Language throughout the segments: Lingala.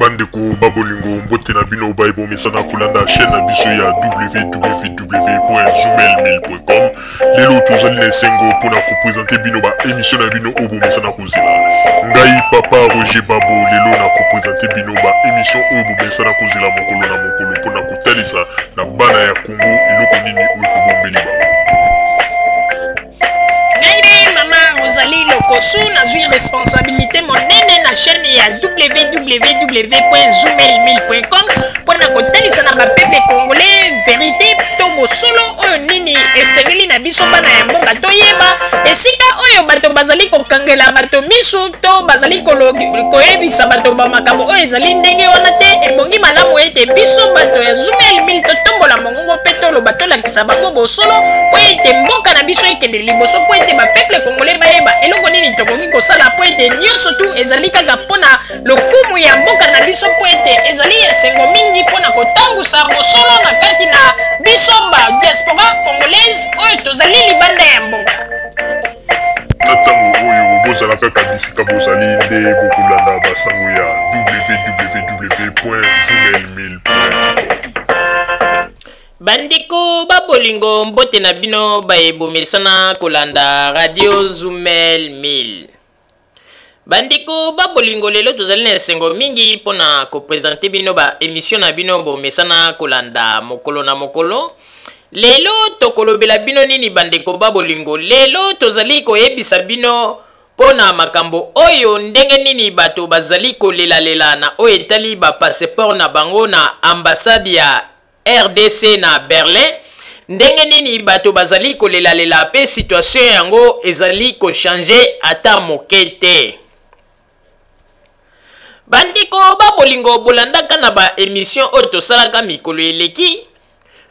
Bandeko babolingo mbote na bino baibo mesana kulanda chaîne na biso ya www.zoomelmail.com. Lelo tozali na sengo pona ko présenter bino ba émission na bino obo mesana kozela. Ngai papa Roger Babo lelo na ko présenter bino ba émission obo mesana kozela mokolo na mokolo pona ko talisa na bana ya Congo eloko nini oyo tobombeli ba. Rosalie Lokosu na zui responsabilité monene na chaîne ya www.zoomelmail.com pona kotalisa na bapepe congolais vérité to bosolo oyo nini esengeli na biso bana ya mboka toyeba esika oyo bato bazali kokangela bato misu to bazali koyebisa bato bamakambo oyo ezali ndenge wana te ebongi malamu ete biso bato ya Zoomelmail totombola mongongo mpe toloba tolakisa bango bosolo po ete mboka na biso ekende liboso po ete bapeple congolais bayeba eloko nini tokoki kosala po ete nyonso tu ezali kaka mpona lokumu ya mboka na biso po ete ezali esengo mingi mpona kotangusa bosolo na kati na biso ba diaspora congolaise oyo tozali libanda ya mboka. Ntango oyo bozalaka kabisika bozali nde bokolanda basango ya www.zoomelmail.com. Bandeko babolingo mbote na bino baebomisana kolanda radio Zoomelmail. Bandeko babolingo lelo tozali na sengo mingi pona ko présenter bino ba émission na bino bomesana kolanda mokolo na mokolo. Lelo tokolobela bino nini bandeko babolingo. Lelo tozali koyebisa bino pona makambo oyo ndenge nini bato bazali kolela na oyo etali ba passeport na bango na ambassade ya RDC na Berlin. Ndenge nini bato bazali kolela pe situation yango ezali ko changer ata mokete. Bandiko babolingo bolandaka na ba émission oyo tosalaka mikolo eleki.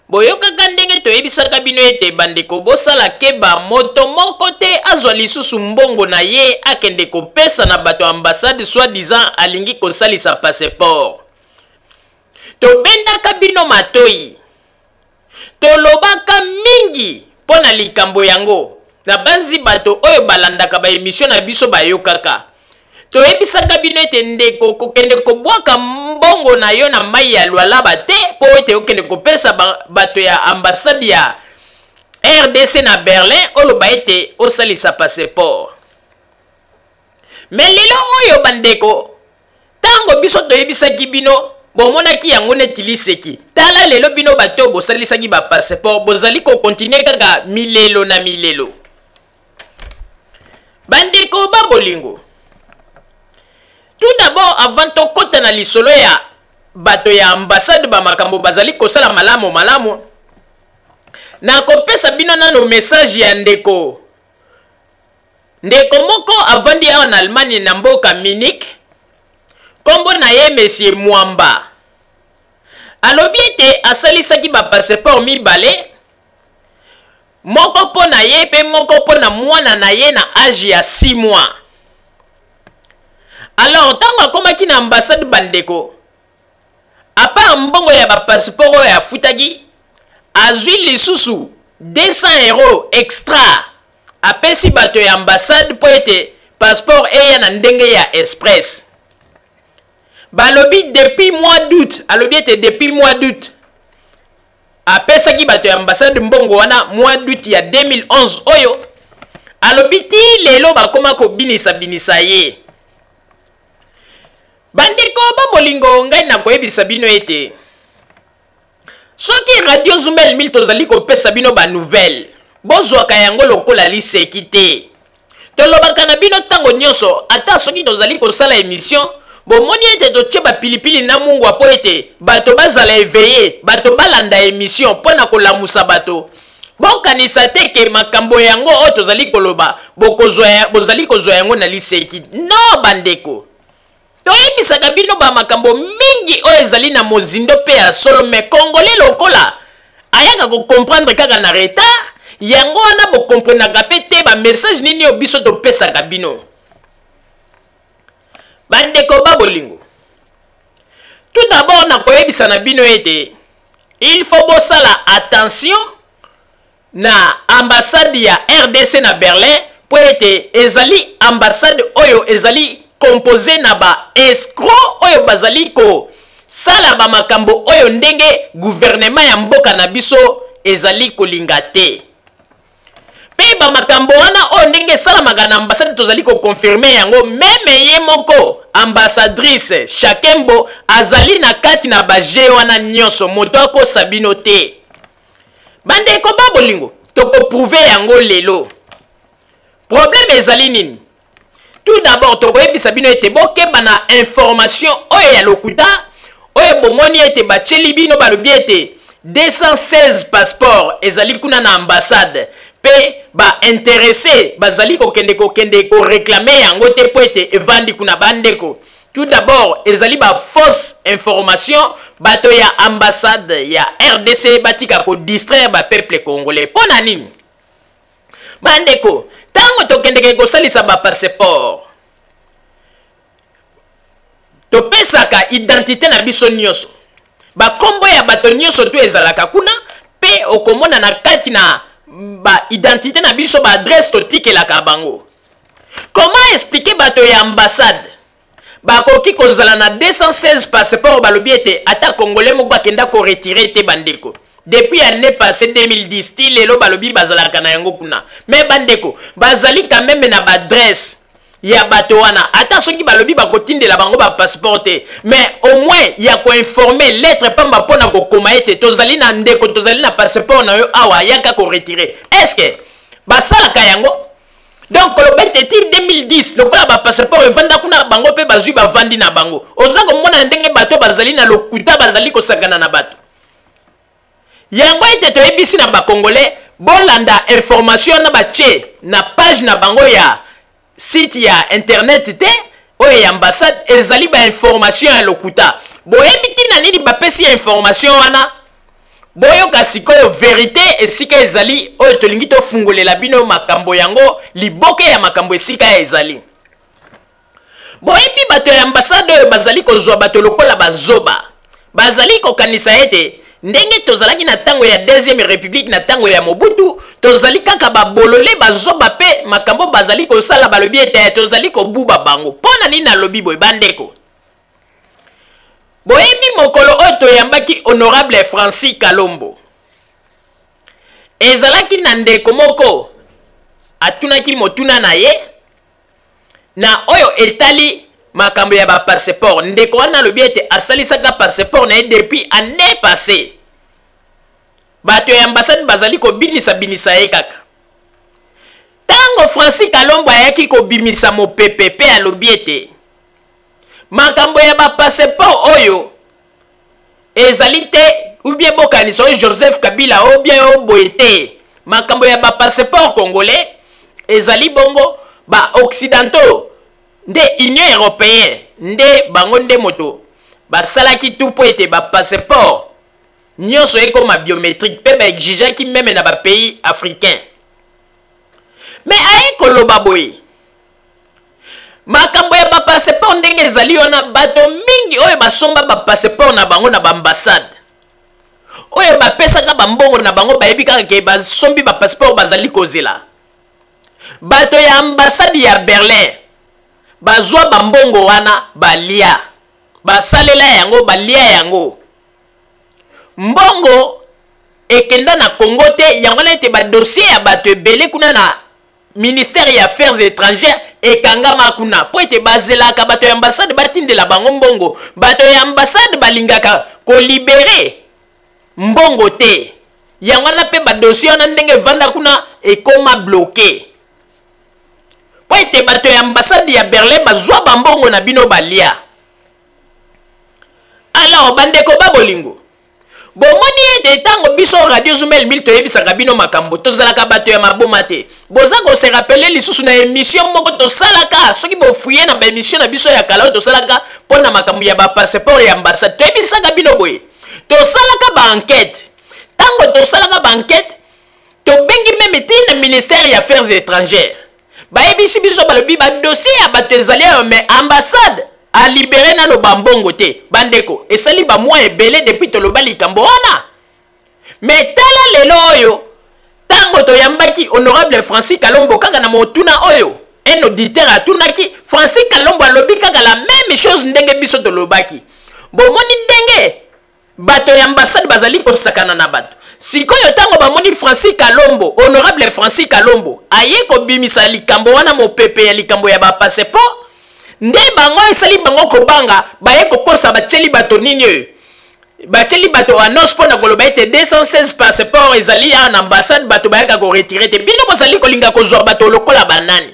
Boyokaka ndenge toyebisaka bino ete bandeko bosala keba moto moko te azwa lisusu mbongo na ye akende kopesa na bato ambassade soi-disant alingi kosalisa passeport. Tobendaka bino matoi. Tolobaka mingi pona likambo yango. Na banzi bato oyo balandaka ba émission na biso bayokaka. Toyebisaka bino ete ndeko kokende kobwaka mbongo na yo na mai ya lwalaba te po ete okende kopesa bato ya ambassade ya RDC na Berlin oloba ete osalisa passeport. Mais lelo oyo bandeko tango biso toyebisaki bino bomonaki yango neti liseki. Tala lelo bino bato bosalisaki ba passeport bozali ko continuer kaka milelo na milelo. Bandeko babolingo. Tout d'abord avant to kota na lisolo ya bato ya ambassade ba makambo bazali kosala malamu na kopesa bino nano message ya ndeko moko avandi awa na Allemagne na mboka Munich. Kombo na ye Monsieur Mwamba. Alobi ete asalisaki ba passeport mibale. Moko po na ye pe moko po na mwana na ye na âge ya 6 mois. Alors tango akomaki na ambassade bandeko. Apa mbongo ya ba passeport oyo afutaki azwi lisusu 200 € extra. Apesi bato ya ambassade po ete passeport eya na ndenge ya express. Balobi depuis mois d'août, alobi ete depuis mois d'août. Apesaki bato ya ambassade mbongo wana mois d'août ya 2011 oyo. Alobi ti lelo bakoma ko binisa ye. Bandiko babolingo ngai na koyebisa bino ete soki radio Zoomelmail tozali kopesa bino ba nouvelle bozwaka yango lokola liseki te. Tolobaka na bino tango nyonso ata soki tozali kosala émission bomoni ete totie ba pilipili na mungu apo ete bato bazala éveillé bato balanda émission pona kolamusa bato bokanisa te ke makambo yango oyo tozali koloba bozali kozwa yango na liseki. No bandeko toyebisaka bino ba makambo mingi oyo ezali na mozindo pe ya solo me congolais lokola ayaka ko comprendre kaka na retard yango wana bo comprendre pe te ba message nini yo biso topesaka bino. Bandeko babolingo. Tout d'abord na koyebisa na bino ete il faut bosala attention na ambassade ya RDC na Berlin po ete ezali ambassade oyo ezali composé na ba escroc oyo bazali ko sala ba makambo oyo ndenge gouvernement ya mboka na biso ezali kolinga te. Pe ba makambo wana oyo ndenge sala magana ambassade tozali ko confirmer yango meme ye moko ambassadrice Shakembo azali na kati na baje wana nyonso moto ako sabino te. Bande ko babolingo toko prouver yango lelo. Problème ezali nini? Tout d'abord toko yebisa bino ete bokeba na information oyo ya lokuta oyo bomoni ete bacheli bino balobi ete 216 passeport ezali kuna na ambassade pe ba intéressé bazali kokende ko réclamer yango te po ete evandi kuna bandeko. Tout d'abord ezali ba fausse information bato ya ambassade ya RDC batika ko distraire ba peuple congolais. Pona nini? Bandeko, tango tokende ko salisa ba passeport to pesaka identité na biso nyonso ba kombo ya bato nyonso to ezalaka kuna pe okomona na kati na ba identité na biso ba adresse to tikelaka bango. Comment expliquer bato ya ambassade ba koki kozala na 216 passeport balobi ete ata congolais moko bakenda ko retirer te bandeko depuis année passée 2010 ti lelo balobi bazalaka na yango kuna mais bandeko bazali quand même na ba adresse ya bato wana ata soki balobi bakotindela bango ba passeport te mais au moins ya ko informer lettre pamba pona ko koma ete tozali na ndeko tozali na passeport na yo awa yaka ko retirer. Est-ce que basalaka yango? Donc le bête 2010 le kola ba passeport evanda kuna bango pe bazui bavandi na bango oza komona ndenge bato bazali na lokuta bazali kosakana na bato yango ete toyebisi na ba congolais bolanda information na batie na page na bango ya site ya internet te oyo ya ambassade ezali ba information ya lokuta boyebi tina nini bapesi ya information wana boyoka sikoyo vérité esika ezali oyo tolingi tofungolela bino makambo yango liboke ya makambo esika ya ezali boyebi bato ya ambassade oyo bazali kozwa bato lokola bazoba bazali kokanisa ete ndenge tozalaki na tango ya deuxième république na tango ya Mobutu tozali kaka babolole bazoba pe makambo bazali kosala balobi ete tozali kobuba bango pona nini na lobi boye bandeko. Boyebi mokolo oyo toyambaki honorable Francis Kalombo ezalaki na ndeko moko atunaki motuna na ye na oyo etali makambo ya ba passeport ndeko wana lobi ete asalisaka passeport na ye depuis année passée bato ya ambassade bazali kobimisa ye kaka tango Francis Kalombo ayaki kobimisa mopepe pe alobi ete makambo ya ba passeport oyo ezali te ou bien bokanisa oyo Joseph Kabila ou bien o boyete makambo ya ba passeport congolais ezali bongo ba occidentaux nde Union européenne nde bango nde moto basalaki tout po ete ba passeport nyonso ekoma biométrique pe ba exigaki même na ba pays africains mais aye koloba boye makambo ya ba passeport ndenge ezali wana bato mingi oyo basomba ba passeport na bango na ba ambassade oyo bapesaka bambongo na bango bayebi kaka ke basombi ba passeport bazali kozela bato ya ambassade ya Berlin bazwa bambongo wana balia basalela yango balia yango mbongo ekenda na Congo te yango na ete ba dossier ya bato ebele kuna na ministère ya affaires étrangères ekangama kuna po ete bazelaka bato ya ambassade batindela bango mbongo bato ya ambassade balingaka kolibere mbongo te yango na pe ba dossier wana ndenge vanda kuna ekoma bloqué po ete bato ya ambassade ya Berlin bazwa bambongo na bino balia. Alors bandeko babolingo bomoni ete tango biso radio Zoumel mil toyebisaka bino makambo tozalaka bato ya maboma te boza ko se rappeler lisusu na émission moko tosalaka soki bofuye na ba émission na biso ya kala tosalaka pona makambo ya ba passeport ya ambassade toyebisaka bino boye tosalaka ba enquête tango tosalaka ba enquête tobengi meme te na ministère ya affaires étrangères bayebisi biso balobi ba dossier ya bato ezali mais ambassade a libéré na lo bambongo te bandeko esali ba mois ebele depuis toloba likambo wana mais tala lelo oyo tango toyambaki honorable Francis Kalombo kaka na motuna oyo un auditeur atunaki Francis Kalombo alobi kaka la même chose ndenge biso tolobaki bomoni ndenge bato ya ambassade bazali kosakana na bato sikoyo tango bamoni Francis Kalombo honorable Francis Kalombo aye kobimisa likambo wana mopepe ya likambo ya ba passeport nde bango esali bango kobanga baye kokosa batieli bato nini oyo batieli bato annonce mpona koloba ete 216 passeport ezali ya na ambassade bato bayaka koretire te bino bozali kolinga kozwa bato lokola banani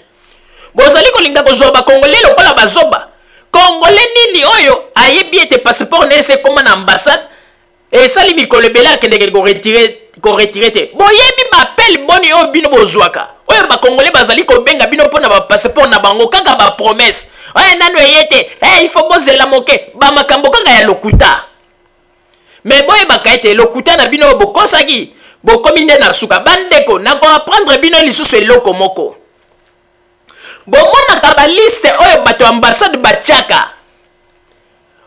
bozali kolinga kozwa bakongole lokola bazoba kongole nini oyo ayebi ete passeport na ese koma na ambassade esali mikolo ebele akendeke koretire te boyebi bapele boni oyo bino bozwaka oyo bakongole bazali kobenga bino mpona bapasseport na bango kaka bapromese oyo nano eye te il faut bozela moke bamakambo kaka ya lokuta me boyebaka ete lokuta na bino oyo bokosaki bokomi nde na suka bandeko nakoaprendre bino lisusu eloko moko bomonaka baliste oyo bato ya ambassade batiaka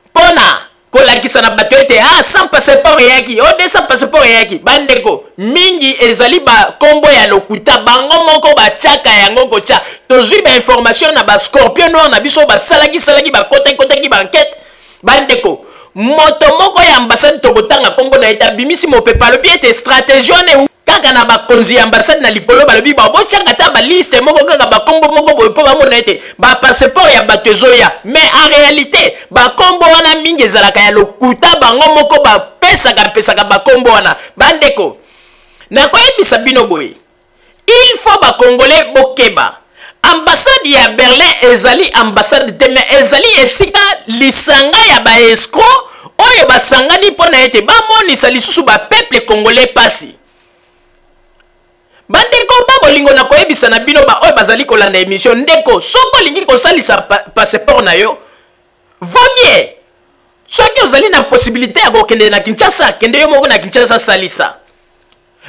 mpona kolakisa na bato ete sans passeport eyaki 200 passeport eyaki bandeko mingi ezali bakombo ya lokuta bango moko batiaka yango kotya tozwi bainformation na bascorpion noir na biso basalaki bakotaki bankete bandeko moto moko ya ambassade tokotanga kombo na ete abimisi mopepe alobi ete stratégie wana kaka na bakonzi ya ambassade na likolo balobi babotyaka ta baliste moko kaka bakombo moko boye mpo bamona ete bapasseport ya bato ezoya mais en réalité bakombo wana mingi ezalaka ya lokuta bango moko bapesaka bakombo wana bandeko nakoyebisa bino boye il faut bakongole bokeba ambassade ya Berlin ezali ambassade te mais ezali esika lisanga ya baescro oyo basangani mpona ete bamonisa lisusu bapeuple congolais pasi bandeko babolingo na koyebisa na bino oyo bazali kolanda émission ndeko soko olingi kosalisa passeport na yo vaut soki ozali na possibilité ya kokende na Kinshasa kende yo moko na Kinshasa salisa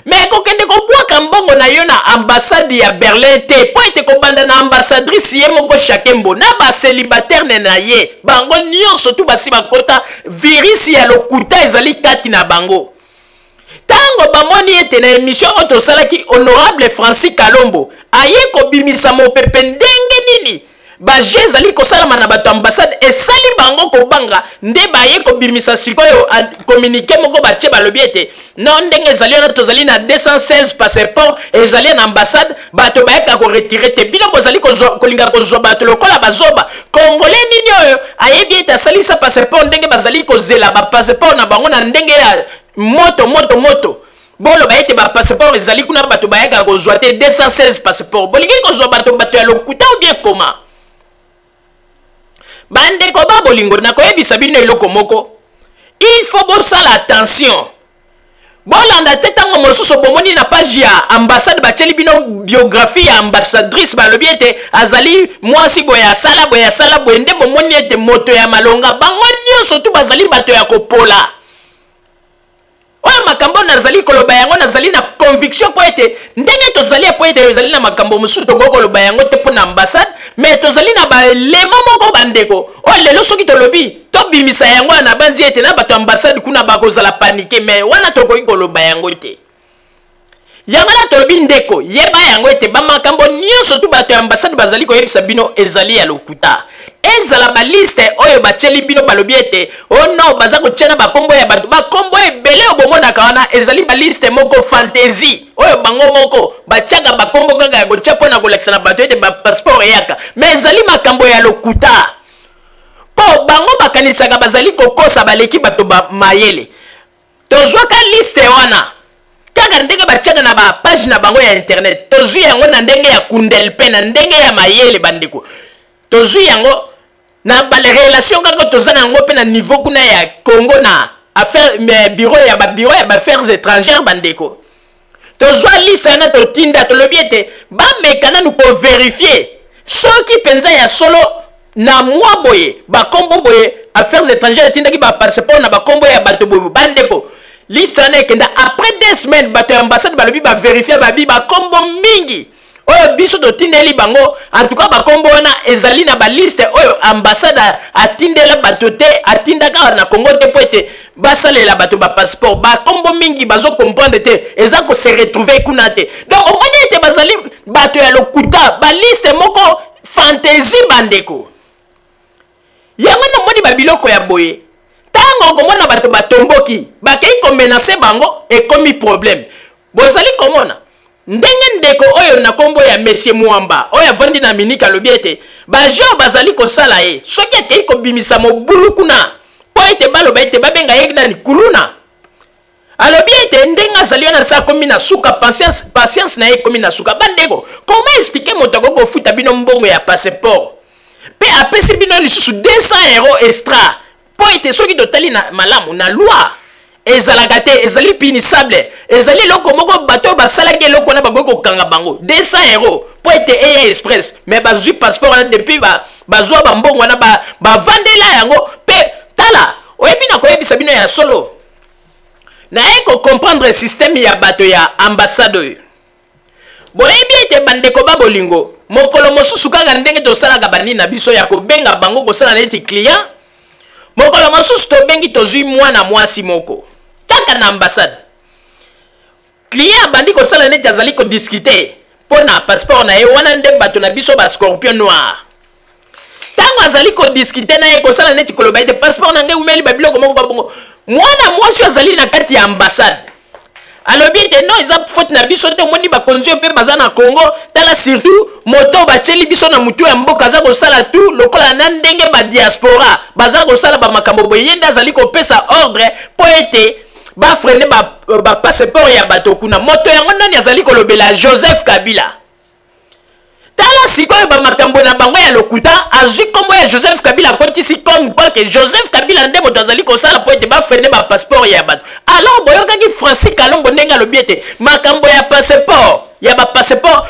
mais kokende kobwaka mbongo na yo na ambassade ya Berlin te po ete kobanda na ambassadrice ye moko chakembo na bacélibataire na ye bango nyonso tu basi bakota virus ya lokuta ezali kati na bango tango bamoni ete na émission oyo tosalaki honorable Francis Kalombo aye kobimisa mopepe ndenge nini baje ezali kosalama na bato ambassade esali bango kobanga nde baye kobimisa sikoyo communiqué moko batie balobi ete non ndenge ezali wana tozali na 216 passeport ezali na ambassade bato bayeka koretire te bino bozali kolinga kozwa bato lokola bazoba kongole nini oyo ayebi ete asalisa passeport ndenge bazali kozela bapasseport na bango na ndenge ya moto boloba ete bapasseport ezali kuna bato bayeka kozwa te 216 passeport bolingi kozwa bato ya lokuta ou bien koma bandeko babolingo nakoyebisa bino eloko moko il faut bosala attention bolanda te ntango mosusu bomoni na page ya ambassade batieli bino biographie ya ambassadrice balobi ete azali mwasi boye asala boye nde bomoni ete moto ya malonga bango nyonso tu bazali bato ya kopola oyo makambo nazali koloba yango nazali na conviction po ete ndenge tozali po ete ezali na makambo mosusu tokokoloba yango te mpo na ambassade mais tozali na balema moko bandeko oyo lelo soki tolobi tobimisa yango na banzi ete na bato ambassade kuna bakozala panike mais wana tokoki koloba yango te yango na tolobi ndeko yeba yango ete bamakambo nyonso tu bato ya ambassade bazali koyebisa bino ezali ya lokuta ezala baliste oyo batieli bino balobi ete no baza kotiana bakombo ya bato bakombo ebele obomonaka wana ezali baliste moko fantaisie oyo bango moko batiaka bakombo kaka ya kotia mpona kolakisa na bato ete bapasseport eyaka mais ezali makambo ya lokuta mpo bango bakanisaka bazali kokosa baleki bato mayele tozwaka liste wana kaka ndenge batiaka na bapage na bango ya internet tozwi yango na ndenge ya kundel pe na ndenge ya mayele bandeko tozwi yango na relation kaka toza na yango mpe na niveau kuna ya Congo na affaire bureau ya affaires étrangères bandeko tozwa liste wana totinda tolobi ete bameka nanu kovérifie soki mpenza ya solo na mwa boye bakombo boye affaires étrangères etindaki bapasseport na bakombo ya bato boye bandeko liste wana ekenda après 2 semaines bato ya ambassade balobi bavérifie babi bakombo mingi oyo biso totindeli bango en tout cas bakombo wana ezali na baliste oyo ambassade atindela bato te atindaka na Congo te po ete basalela bato bapasseport bakombo mingi bazokomprendre te eza kose retrouver kuna te donc omoni ete bazali bato ya lokuta baliste moko fantaisie bandeko yango namoni babiloko ya boye tango komona bato batomboki bakei komenase bango ekomi problème bozali komona ndenge ndeko oyo na kombo ya Monsieur Mwamba oyo avandi na Minika alobi ete bajo bazali kosala ye soki akei kobimisa mobulu kuna po ete baloba ete babenga ye nani kuluna alobi ete ndenge azali wana sa komi na suka patience na ye komi na suka bandeko comment expliquer moto akokofuta bino mbongo ya passeport pe apesi bino lisusu 200 euros extra po ete soki totali na malamu na loi ezalaka te ezali punissable ezali loko moko bato basalaki eloko na bakoki kokanga bango 200 euros po ete eya express mais bazwi passeport wana depuis bazwa bambongo wana bavandela yango pe tala oyebi na koyebisa bino ya solo na ye comprendre système ya bato ya ambassade oyo boyebi ete bandeko babolingo mokolo mosusu kaka ndenge tosalaka bandi na biso ya kobenga bango kosala neti client mokolo mosusu tobengi tozwi mwana mwasi moko kaka na ambassade client bandi kosala neti azali kodiscute mpo na passeport na ye wana nde bato na biso ba scorpion noir ntango azali kodiscute na ye kosala neti koloba ete passeport na ngai umeli babiloko moko babongo mwana mwasi azali na kati ya ambassade alobi ete non eza faute na biso te omoni bakonzi mpe baza na Congo tala surtout moto batieli biso na mutu ya mboka aza kosala tu lokola na ndenge badiaspora baza kosala bamakambo boye ye nde azali kopesa ordre po ete bafrene bapasseport ya bato kuna moto yango nani azali kolobela Joseph Kabila tala sikoyo bamakambo na bango ya lokuta azwi kombo ya Joseph Kabila akotisi comme quoi que Joseph Kabila nde moto azali kosala po ete bafrene bapasseport ya bato alors boyokaki Francis Kalongo ndenge alobi ete makambo ya passeport ya bapasseport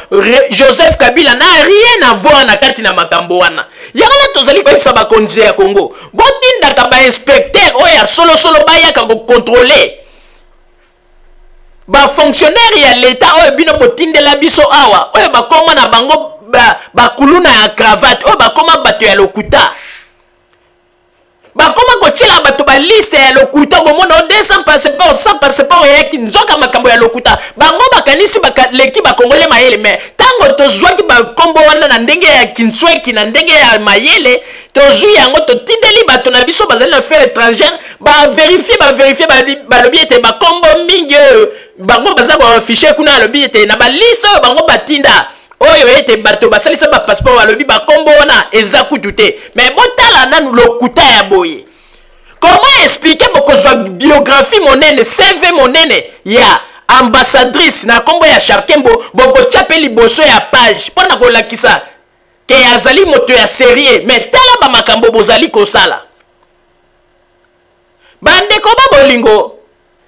Joseph Kabila na rien à voir na kati na makambo wana yango na tozali koyebisa bakonzi ya Congo botindaka bainspecteur oyo ya solosolo bayaka kocontrôler bafonctionnaire ya l'État oyo bino botindela biso awa oyo bakoma na bango bakuluna ya cravate oyo bakoma bato ya lokuta bakoma kotiela bato baliste ya lokuta komona 200 passeport 100 passeport eyaki nzoka makambo ya lokuta bango bakanisi leki bakongole mayele me ntango tozwaki bakombo wana na ndenge ya kinsweki na ndenge ya mayele tozwi yango totindeli bato na biso bazali na affaire étrangère baverifie balobi ete bakombo mingi oyo bango baza koafishe kuna alobi ete na baliste oyo bango batinda oyo ete bato basalisa bapasseport balobi bakombo wana eza kutu te mais botala nanu lokuta ya boye comment expliquer bokozwa biographie monene CV monene ya ambassadrice na kombo ya Charkembo bokotia pe liboso ya page mpona kolakisa ke azali moto ya sérieux mais tala bamakambo bozali kosala bandeko babolingo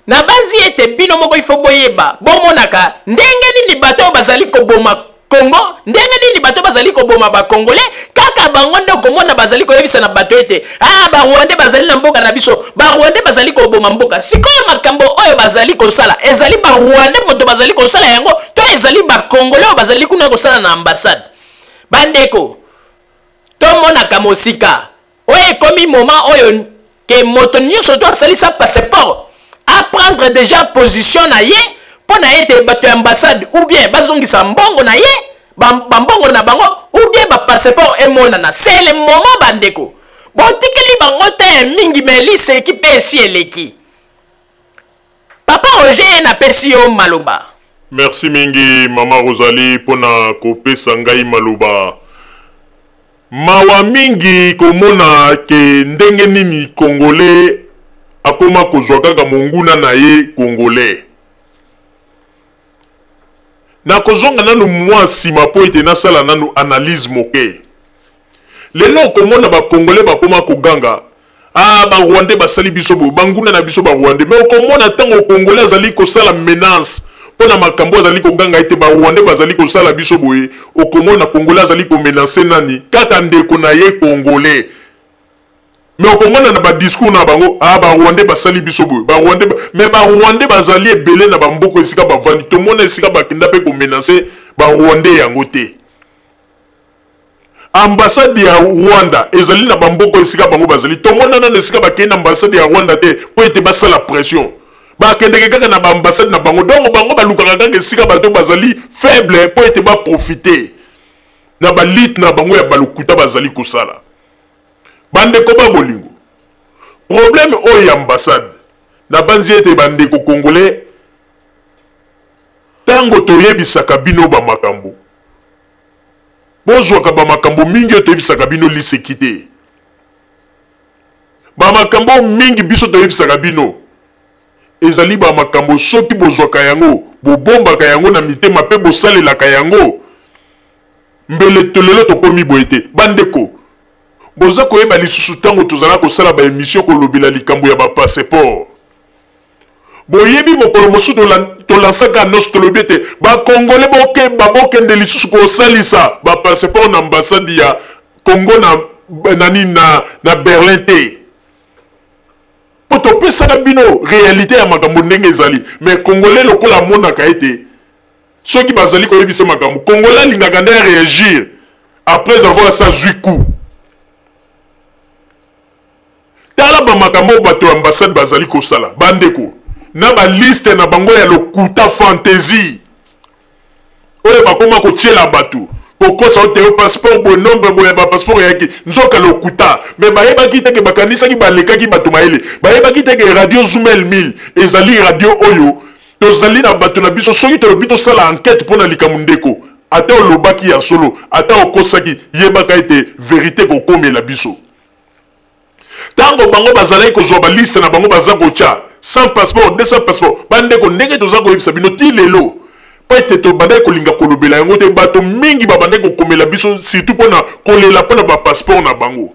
na banzi ete bino moko ifo boyeba bomonaka ndenge nini bato bazali koboma Congo ndenge nini bato bazali koboma ba Congolais kaka bango nde komona bazali koyebisa na bato ete ba Rwanda bazali na mboka na biso ba Rwanda bazali koboma mboka sikoyo makambo oyo bazali kosala ezali ba Rwanda moto bazali kosala yango to ezali ba Congolais bazali kuna kosala na ambassade bandeko to mona kamosika oyo komi moment oyo ke moto nyonso to asalisa passeport à prendre déjà position na ye pona ete bato ya ambassade ou bien bazongisa mbongo na ye bambongo na bango ou bien ba passeport emonana c'est le moment bandeko botikeli bango te mingi melise ekipe esi eleki papa Roger na pesi yo maloba. Merci mingi mama Rosalie pona kopesa ngai maloba mawa mingi komona ke ndenge nini Congolais akoma kozwa kaka monguna na ye Congolais na kozonga nanu mwasi mapo ete nasala nanu analyse moke lelo komona ba Congolais bakoma koganga ba Rwandais basali biso bo banguna na biso ba Rwandais mais komona tango Congolais azali kosala menace pona makambo azali koganga ete ba Rwandais bazali kosala biso boye okomona Congolais azali ko menacer nani kaka ndeko na ye Congolais mais okomona na ba discours na bango ba Rwandais basali biso boye ba Rwandais mais ba Rwandais bazali ebele na bamboko esika bavandi to mona esika bakinda pe ko menacer ba Rwandais yango te. Ambassade ya Rwanda ezali na bamboko esika bango bazali. Tomona na esika ba kenda ambassade ya Rwanda te po ete ba sala pression. Ba kendeke kaka na ba ambassade na bango. Donc bango ba lukaka kaka esika bato bazali faible po ete ba profiter. Na ba lit na bango ya balukuta bazali kosala. Bande ko ba bolingo. Problème oyo ya ambassade na banzi ete bande ko congolais tango toyebisaka bino ba makambo. Bozwaka ba makambo mingi toyebisaka bino liseki te. Ba makambo mingi biso toyebisaka bino ezali ba makambo soki bozwaka yango bobombaka yango na mitema pe bosalelaka yango mbele tolelo tokomi boyete bandeko boza koyeba lisusu tango tozala kosala ba émission kolobela likambo ya ba passeport boyebi mokolo mosusu tolansaka noso tolobi ete bakongole babokende lisusu kosalisa ba passeport na ambassade ya Congo na Berlin te po topesaka bino réalité ya makambo ndenge ezali mais congolais lokola amonaka ete soki bazali koyebisa makambo congolais alingaka nde réagir après avoir sa zwi coup tala ba makambo bato ambassade bazali kosala bandeko na ba liste na bango ya lokuta fantaisie oyo bakoma kotiela bato kokosa ote passeport bo nombre bo ya ba passeport yaki nzoka lokuta mais bayebaki teke bakanisaki balekaki bato maele bayebaki teke radio Zoomel 1000 ezali radio oyo tozali na bato na biso soki tolobi tosala enquête mpona likambo ndeko ata olobaki ya solo ata okosaki yebaka ete vérité kokomela biso tango bango bazalaki kozwa baliste na bango baza kotia 100 passeport 200 passeport bandeko ndenge toza koyebisa bino ti lelo po ete tobandaki kolinga kolobela yango te bato mingi babandaki kokomela biso surtout mpona kolela mpona bapasseport na bango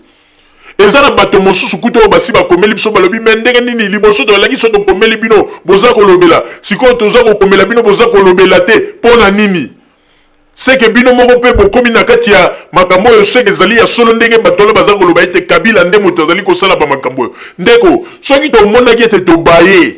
eza na bato mosusu kuta oyo basi bakomeli biso balobi me ndenge nini liboso tolaki so tokomeli bino boza kolobela sikoyo toza kokomela bino boza kolobela te mpona nini seke bino moko pe bokomi na kati ya makambo oyo seke ezali ya solo ndenge batola baza koloba ete Kabila nde moto azali kosala ba makambo oyo ndeko soki tomonaki ete tobaye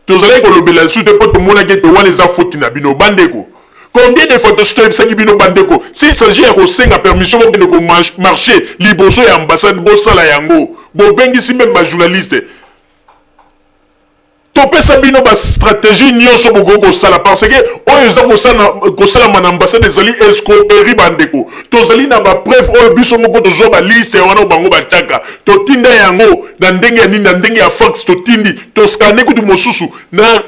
tozali kolobela lisusu te mpo tomonaki ete wana eza foti na bino bandeko combien de fois toyebisaki bino bandeko s'il s'agit ya kosenga permission bokende komarche liboso ya ambassade bosala yango bobengisi meme bajournaliste topesa bino ba stratégie nyonso bokoki kosala parce que oyo eza kosalama na ambassade ezali escroquerie bandeko tozali na bapreuve oyo biso moko tozwa baliste wana bango batiaka totinda yango na ndenge ya nini na ndenge ya fax totindi toskane kutu mosusu na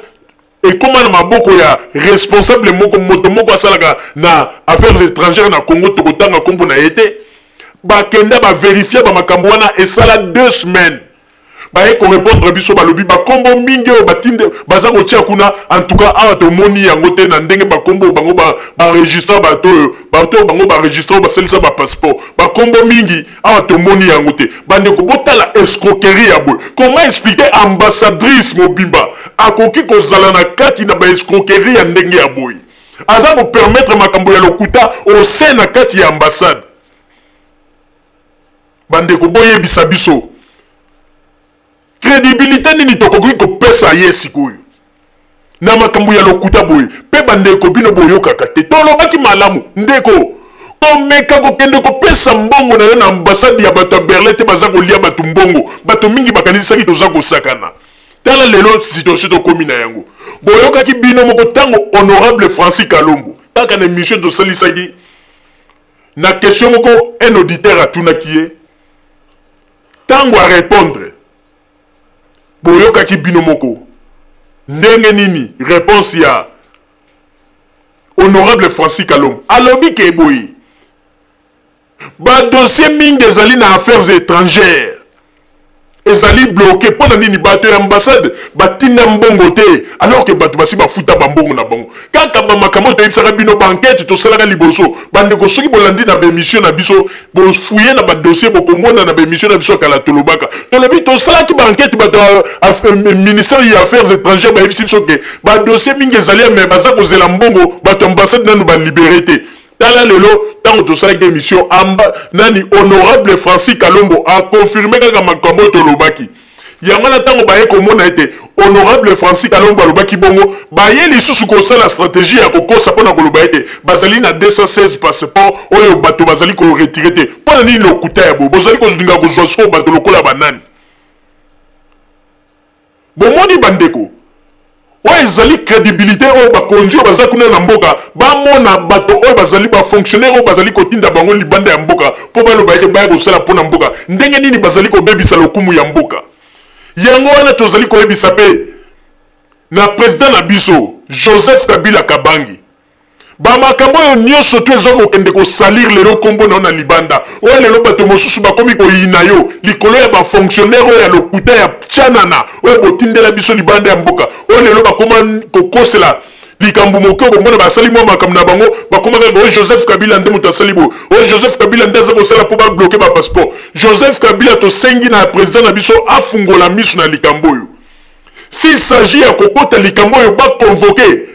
ekoma na maboko ya responsable moko moto moko asalaka na affaires étrangères na Congo tokotanga nkombo na ye te bakenda baverifie bamakambo wana esala 2 semaines baye korépondre biso balobi bakombo mingi oyo batinde baza kotia kuna en tout cas awa tomoni yango te na ndenge bakombo bango baregistre bato oyo bango baregistre oyo basalisa bapasseport bakombo mingi awa tomoni yango te bandeko botala escroquerie ya boye comment expliquer ambassadrice mobimba akoki kozala na kati na baescroquerie ya ndenge ya boye aza kopermettre makambo ya lokuta ose na kati ya ambassade bandeko boyebisa biso crédibilité nini tokoki kopesa ye sikoyo na makambo ya lokuta boye pe bandeko bino boyokaka te tolobaki malamu ndeko omeka kokende kopesa mbongo na yo na ambassade ya bato ya Berlin te baza kolia bato mbongo bato mingi bakanisaki toza kosakana tala lelo situation tokomi na yango boyokaki bino moko tango honorable Francis Kalombo kaka na émission tosalisaki na question moko un auditeur atunaki ye tango a répondre boyokaki bino moko ndenge nini réponse ya honorable Francis Kalombo alobi ke boye ba dossier mingi ezali na affaires étrangères ezali bloqué mpona nini bato ya ambassade batinda mbongo te alors que bato basi bafuta bambongo na bango kaka bamakambo toyebisaka bino bankete tosalaka liboso bandeko soki bolandi na bémission na biso bofuye na badossier bokomona na bémission na biso kala tolobaka tolobi tosalaki bankete bato ministère ya affaires étrangères bayebisi biso ke badossier mingi ezali me baza kozela mbongo bato ambassade nanu balibere te tala lelo tango tosalaki émission nani honorable Francis Kalombo a confirmé kaka makambo tolobaki yango na tango baye komona ete honorable Francis Kalombo alobaki bongo baye lisusu kosala stratégie ya kokosa mpona koloba ete bazali na 216 passeport oyo bato bazali koretire te mpona nini lokuta ya bo bozali kolinga kozwa so bato lokola banani bomoni bandeko oyo ezali crédibilité oyo bakonzi oyo baza kuna na mboka bamona bato oyo bazali bafonctionnaire oyo bazali kotinda bango libanda ya mboka mpo baloba ete baya kosala mpona mboka ndenge nini bazali kobebisa lokumu ya mboka yango wana tozali koyebisa mpe na président na biso Joseph Kabila Kabangi bamakambo oyo nyonso to ezali kokende kosalire lelo nkombo na yo na libanda oyo lelo bato mosusu bakomi koyina yo likolo ya bafonctionnaire oyo ya lokuta ya tyanana oyo botindela biso libanda ya mboka oyo lelo bakoma kokosela likambo moke okomona basali mwa makambo na bango bakomaka oyo Joseph Kabila nde moto asali bo oyo Joseph Kabila nde aza kosala mpo babloke bapasseport Joseph Kabila tosengi na président na biso afungola miso na likambo oyo s'il s'agit ya kokota likambo oyo baconvoke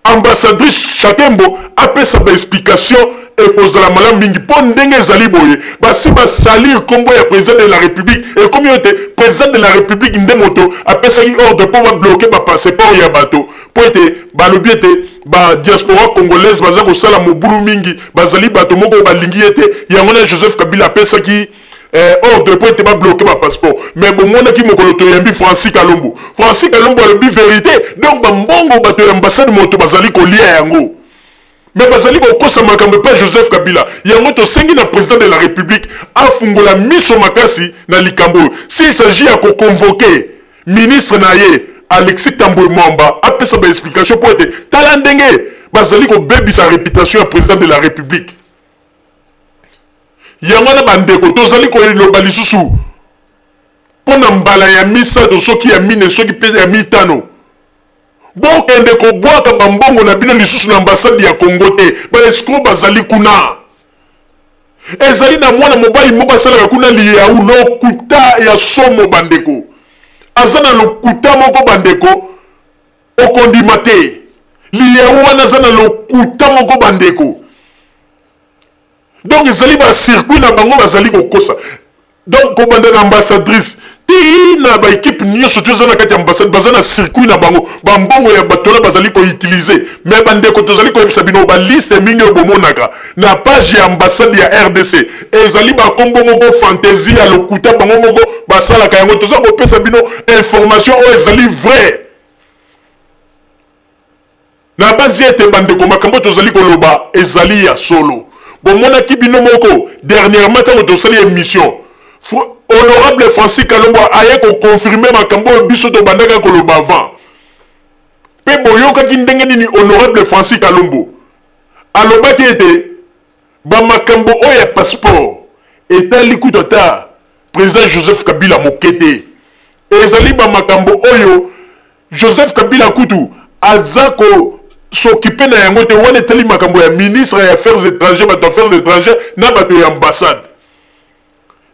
ambassadrice Chakembo apesa baexplication ekozala malamu mingi mpo ndenge ezali boye basi basalir nkombo ya président de la république ekomi oyo te président de la république nde moto apesaki ordre mpo babloke bapasseport ya bato mpo ete balobi ete badiaspora congolaise baza kosala mobulu mingi bazali bato moko balingi ete yango na Joseph Kabila apesaki ordre mpo ete babloke bapasseport mais bomonaki mokolo toyambi Francis Kalombo alobi vérité donc bambongo bato ya ambassade moto bazali kolia yango mais bazali kokosa makambo epai Joseph Kabila yango tosengi na président de la république afungola miso makasi na likambo oyo s'il s'agit ya koconvoke ministre na ye Alexis Tambwe Mwamba apesa baexplication mpo ete tala ndenge bazali kobebisa réputation ya président de la république yango na bandeko tozali koyeloba lisusu mpona mbala ya misato soki ya mine soki mpe ya mitano bokende kobwaka bambongo na bino lisusu na ambassade ya Congo te baescro bazali kuna ezali na mwana mobali moko asalaka kuna liyau lokuta ya somo bandeko aza na lokuta moko bandeko okondima te liyau wana aza na lokuta moko bandeko donc ezali bacircuit na bango bazali kokosa donc kobanda na ambassadrice ti na baekipe nyonso to eza na kati ya ambassade baza na circuit na bango bambongo ya batola bazali koutilize mais bandeko tozali koyebisa bino baliste mingi oyo bomonaka na page ya ambassade ya RDC ezali bakombo moko fantaisie ya lokuta bango moko basalaka yango toza kopesa bino information oyo ezali vrai na basi ete bandeko makambo tozali koloba ezali ya solo bomonaki bino moko dernièrement ntango tosali émission honorable Francis Kalombo aye koconfirme makambo oyo biso tobandaka koloba avant mpe boyokaki ndenge nini honorable Francis Kalombo alobaki ete bamakambo oyo ya passeport etali kuta ata président Joseph Kabila moke te ezali bamakambo oyo Joseph Kabila kutu aza s'occuper na yango te wana etali makambo ya ministre ya affaires étrangères bato affaires étrangères na bato ya ambassade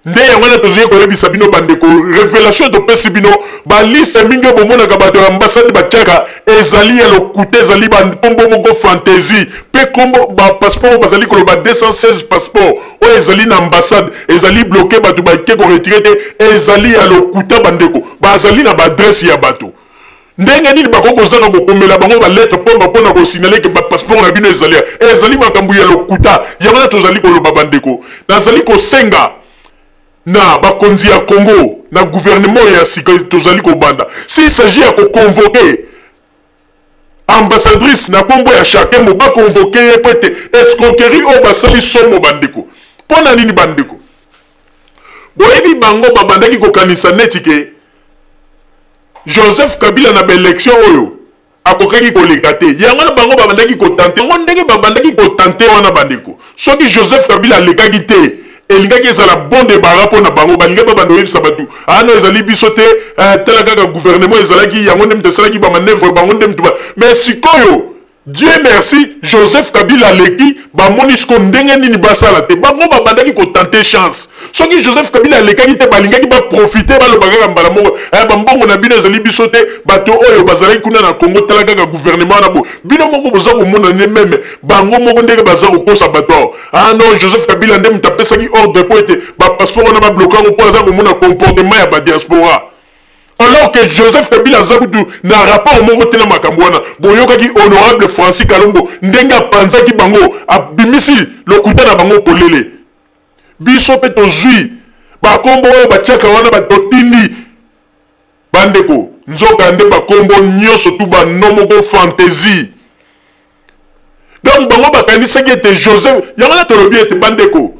nde yango na tozali koyebisa bino bandeko révélation topesi bino baliste mingi oyo bomonaka bato ya ambassade batiaka ezali ya lokuta ezali bankombo moko fantaisie mpe kombo bapasseport bazali koloba 216 passeport oyo ezali na ambassade ezali bloqué bato bake koretire te ezali ya lokuta bandeko bazali na baadresse ya bato ndenge nini bakokozaka kokomela bango balettre mpona kosignale ke bapasseport na bino ezali makambo ya lokuta yango na tozali koloba bandeko nazali kosenga na bakonzi ya Congo na gouvernement ya sika tozali kobanda s'il s'agit ya koconvoke ambassadrice na kombo ya Chakembo baconvoke ye po ete escroquerie oyo basali somo bandeko mpona nini bandeko boyebi bango babandaki kokanisa neti ke Joseph Kabila na baélection oyo akokaki koleka te yango na bango babandaki kotante ngo ndenge babandaki kotante wana bandeko soki Joseph Kabila alekaki te elingaki ezala bon débarras mpo na bango balingi babanda oyebisa bato ano ezali biso te tala kaka gouvernement ezalaki yango nde moto esalaki bamanevre bango nde moto mais sikoyo Dieu merci Joseph Kabila aleki bamoni siko ndenge nini basala te bango babandaki kotante chance soki Joseph Kabila alekaki te balingaki baprofite balobaka mbala moko bambongo na bino ezali biso te bato oyo bazalaki kuna na Congo tala kaka gouvernement na bo bino moko boza komona ne meme bango moko ndenge baza kokosa bato non Joseph Kabila nde moto apesaki ordre po ete bapasseport wana bablokango mpo aza komona comportement ya badiaspora alors que Joseph Kabila Zabutu na rapport moko tena makambwana boyoka ki honorable Francis Kalombo ndenga panza ki bango abimisi lokuta na bango polele biso pe tozui bakombo oyo batiaka wana batotindi bandeko nzoka nde bakombo nyonso tu banomoko fantaisie donc bango bakanisaki ete Joseph yango na tolobi ete bandeko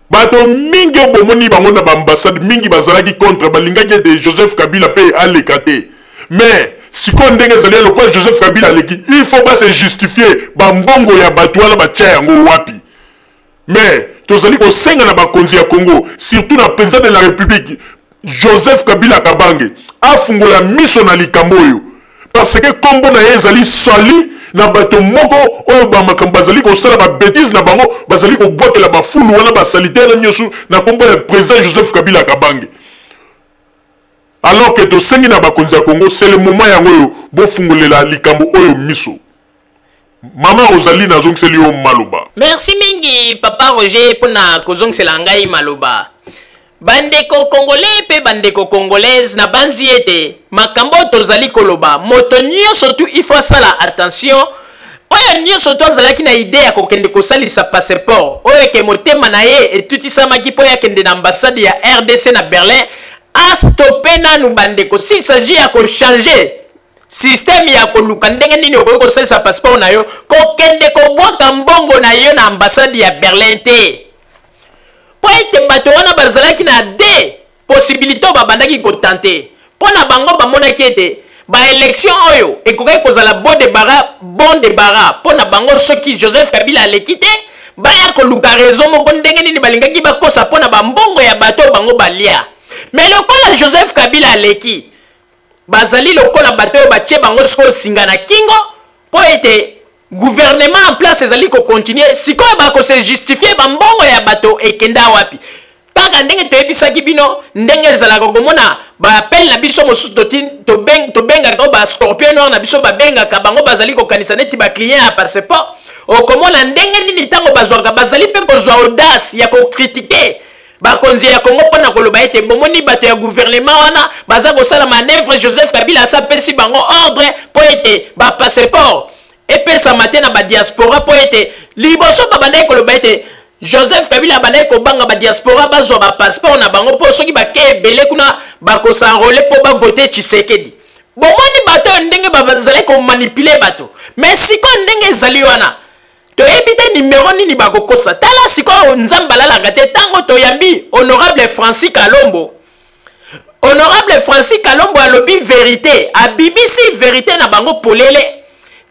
bato mingi bomoni bango na baambassade mingi bazalaki contre balingaki ete Joseph Kabila pe aleka te mais sikoyo ndenge ezali lokola Joseph Kabila aleki il faut base justifier bambongo ya bato wana batia yango wapi mais tozali kosenga na bakonzi ya Congo surtout na président de la République Joseph Kabila Kabange afungola miso na likambo oyo parce que kombo na ye ezali sali na bato moko oyo bamakambo bazali kosala babétise na bango bazali kobwakela bafulu wana basalitaire nyonso na kombo ya président Joseph Kabila Kabange alors que tosengi na bakonzi ya Congo c'est le moment yango oyo bofungolela likambo oyo miso Mama Rosalie nazongiseli yo maloba. Merci mingi papa Roger pona kozongisela ngai maloba. Bandeko congolais pe bandeko congolaise na banzi ete makambo tozali koloba moto nyonso tu il faut sala attention oyo nyonso to azalaki na idée ya kokende kosalisa passeport oyo ke motema na ye etutisamaki po ya kende na ambassade ya RDC na Berlin a stoppé nanu bandeko s'il s'agit ya ko changer système ya koluka ndenge nini okoki kosalisa passeport na yo kokende kobwaka mbongo na yo na ambassade ya Berlin te po ete bato wana bazalaki na de possibilité oyo babandaki kotante mpo na bango bamonaki ete baélection oyo ekokaki kozala bon débarras mpo na bango soki Joseph Kabila aleki te baya koluka raison moko ndenge nini balingaki bakosa mpo na bambongo ya bato oyo bango balia mais lokola Joseph Kabila aleki bazali lokola bato oyo batie bango sikoyo singa na kingo mpo ete gouvernement en place ezali ko continuer sikoyo bako se justifier bambongo ya bato ekenda wapi kaka ndenge toyebisaki bino ndenge ezalaka komona baapele na biso mosusu tobengaka bascorpion noir na biso babengaka bango bazali kokanisa neti baclient ya passeport okomona ndenge nini ntango bazwaka bazali mpe kozwa audace ya kokritike bakonzi ya Congo mpona koloba ete bomoni bato ya gouvernement wana baza kosala manœuvre Joseph Kabila asapesi bango ordre mpo ete bapasseport epesama te na badiaspora mpo ete liboso babandaki koloba ete Joseph Kabila abandaki kobanga badiaspora bazwa bapasseport na bango mpo soki bake ebele kuna bakosanrole mpo bavote Tshisekedi bomoni bato oyo ndenge bazali komanipule bato mais sikoyo ndenge ezali wana toyebi te nimero nini bakokosa tala sikoyo nzambe alalaka te ntango toyambi honorable Francis Kalombo alobi vérité abibisi vérité na bango polele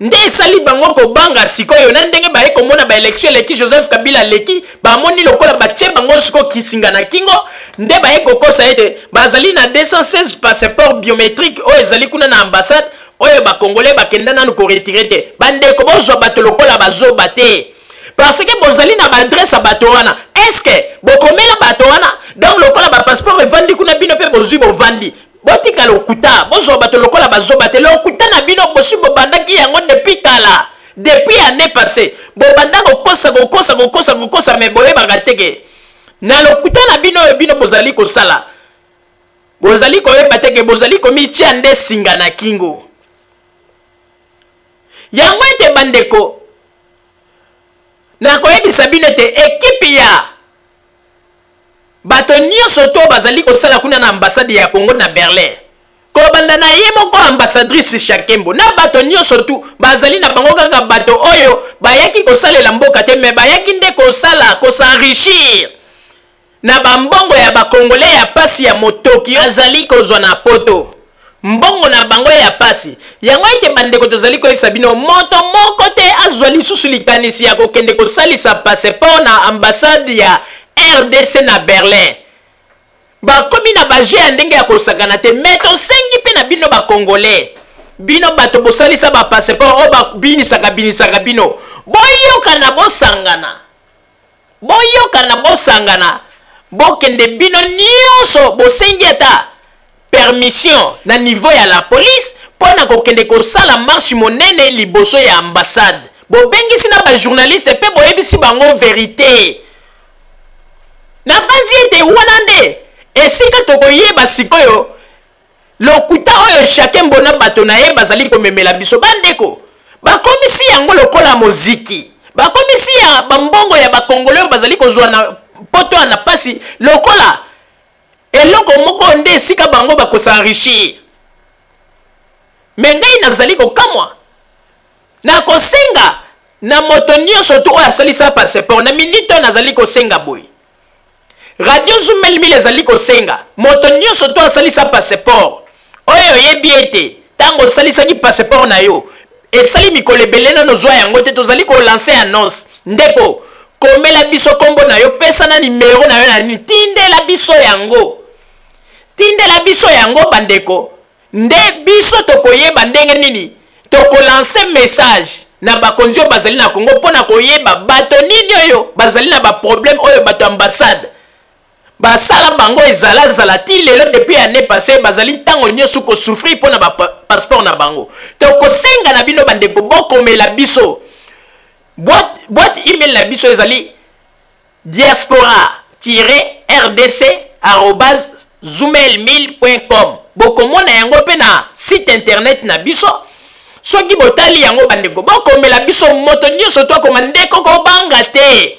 nde esali bango kobanga sikoyo na ndenge baye komona baélection eleki Joseph Kabila leki bamoni lokola batie bango siko kisinga na kingo nde baye kokosa ete bazali na 216 passeport biométrique oyo ezali kuna na ambassade oyo bakongolais bakenda nanu koretire te bandeko bozwa bato lokola bazoba te parce que bozali na baadresse ya bato wana est-ce que bokomela bato wana donc lokola bapasseport evandi kuna bino mpe bozwi bovandi botika lokuta bozwa bato lokola bazoba te lokuta na bino bosi bobandaki yango depuis kala depuis année passée bobanda kokosa mais boyebaka teke na lokuta na bino oyo bino bozali kosala bozali koyeba teke bozali komitia nde singa na kingo yango ete bandeko nakoyebisa bino ete ekipe ya bato nyonso to bazali kosala kuna na ambassade ya Congo na Berlin kobanda na ye moko ambassadrice Shakembo na bato nyonso tu bazali na bango kaka bato oyo bayaki kosalela mboka te me bayaki nde kosenrichir na bambongo ya bakongolais ya pasi ya motoki azali kozwa na poto mbongo na bango ya pasi yango ete bandeko tozali koyebisa bino moto moko te azwa lisusu likanisi ya kokende kosalisa passeport na ambassade ya RDC na Berlin bakomi na baje ya ndenge ya kosakana te mais tosengi mpe na bino bakongolais bino bato bosalisa bapasseport oyo babinisaka bino boyokana bosangana bokende bino nyonso bosengi ata permission na niveau ya la police pona kokende kosala marche monene liboso ya ambassade bobengisi na bajournaliste pe boyebisi bango vérité na banzi ete wana nde esika tokoyeba sikoyo lokuta oyo chacun mbona bato na ye bazali komemela biso bandeko bakomisi yango lokola moziki bakomisi ya bambongo ya bakongole oyo bazali kozwa na poto ya na pasi lokola eloko moko nde esika bango bakosenrichir me ngai nazali kokamwa na kosenga na moto nyonso to oyo asalisa passeport na minute oyo nazali kosenga boye radio Zoomel mile ezali kosenga moto nyonso to asalisa passeport oyo oyebi ete ntango osalisaki passeport na yo esali mikolo ebele nano zwa yango te tozali kolanse annonce ndeko komela biso kombo na yo pesa na nimero na yo na nini tindela biso yango bandeko nde biso tokoyeba ndenge nini tokolanse message na bakonzi oyo bazali na Congo mpona koyeba bato nini oyo bazali na baproblème oyo bato ambassade basala bango ezala ti lelo depuis année passée bazali ntango nyonso kosouffrir mpona bapasseport na bango tokosenga na bino bandeko bokomela biso boîte email na biso ezali diaspora-rdc@zoomel1000.com bokomona yango mpe na site internet na biso soki botali yango bandeko bokomela biso moto nyonso twakoma ndeko kobanga te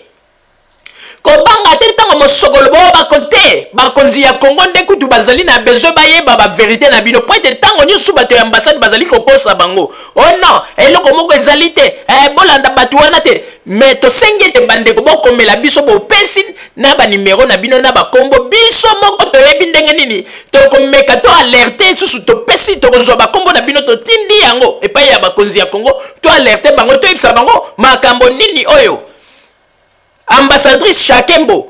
ntango mosokolo bao bakote bakonzi ya Congo nde kutu bazali na besoin bayeba baverité na bino po ete ntango nyonso bato ya ambassade bazali kokosa bango oh non eloko moko ezali te bolanda bato wana te me tosengi ete bandeko bokomela biso bopesi na banimero na bino na bakombo biso moko toyebi ndenge nini tokomeka to alerte susu topesi tokozwa bakombo na bino totindi yango epai ya bakonzi ya Congo to alerte bango toyebisa bango makambo nini oyo ambassadrice Chakembo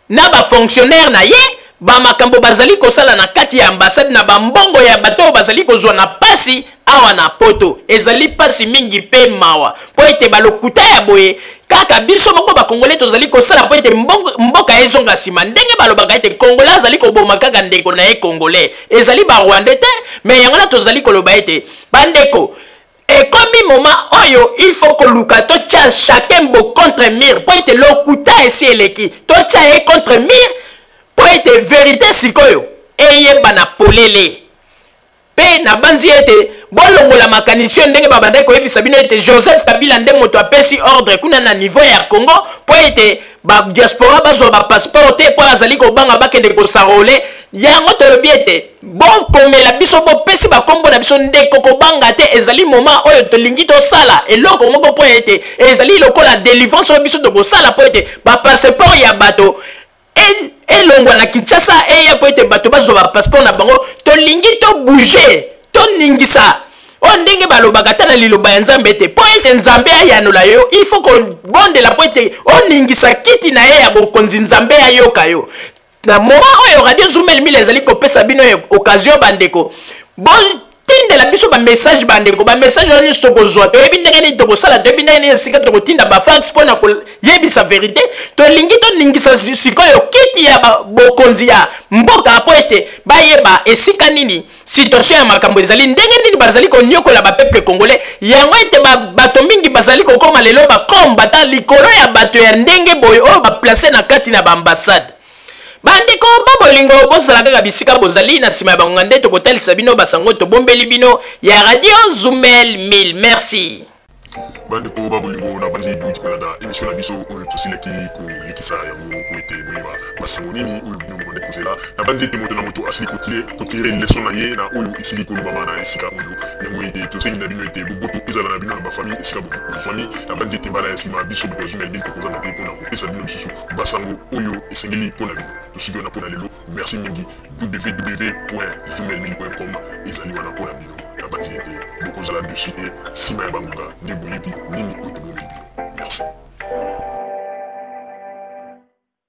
na ba fonctionnaire na ye ba makambo bazali kosala na kati ya ambassade na bambongo ya bato bazali kozwa na pasi awa na poto ezali pasi mingi pe mawa po ete balokuta ya boye kaka biso moko bakongole tozali kosala po ete mboka ezonga nsima ndenge balobaka ete congolais azali koboma kaka ndeko na ye congolais ezali ba rwandais te me yango na tozali koloba ete bandeko ekomi moment oyo il faut koluka totia Chakembo contre mur po ete lokuta esi eleki totia ye contre mur po ete vérité sikoyo eyeba na polele pe na banzi ete bolongola makanisio ndenge babandaki koyebisa bino ete Joseph Kabila nde moto apesi ordre kuna na niveau ya Congo po ete diaspora bazwa bapasseport te po azali kobanga bakende kosarole yango tolobi ete bokomela biso bopesi bakombo na biso ndeko kobanga te ezali moment oyo tolingi tosala eloko moko po ete ezali lokola délivrance oyo biso tokosala po ete bapasseport ya bato elongwa na Kinshasa eya po ete bato bazwa bapasseport na bango tolingi tobouge toningisa o ndenge balobaka ta na liloba ya Nzambe ete po ete Nzambe ayanola yo il faut kobondela po ete oningisa kiti na ye ya bokonzi Nzambe ayoka yo na moment oyo radio Zoomel 1000 ezali kopesa bino occasion bandeko tindela biso message bandeko message oyo nyonso tokozwa toyebi ndenge nini tokosala toyebi ndenge nini esika tokotinda bafax mpona koyebisa verité tolingi toningisa sikoyo kiti ya bokonzi ya mboka po ete bayeba esika nini situation ya makambo ezali ndenge nini bazali konyokola bapeuple congolais yango ete bato mingi bazali kokoma lelo bakombata likolo ya bato ya ndenge boye oyo baplace na kati na baambassade bandeko babolingo bozala kaka bisika bozali na nsima ya bangonga nde tokotalisa bino basango tobombeli bino ya radio Zoomel 1000 merci bandeko babolingo na bandi duti kolanda émission na biso oyo tosilaki kolekisa yango po ete boyeba basango nini oyo bino bokonde kozela na bandi ete moto na moto asili kotire leson na ye na oyo esili kolobama na esika oyo yango ete tosengi na bino ete boboto ezala na bino na bafamille esika bozwani na bandi ete mbala ya nsima biso bato ya Zoomel 1000 tokozanga te mpona kopesa bino lisusu basango oyo esengeli mpona bino tosiki wana mpona lelo merci mingi www.zoomel1000.com ezali wana mpona bino na bandi ete bokozala dessus te nsima ya bangonga nde boyebi nini oyo tobomeli bino merci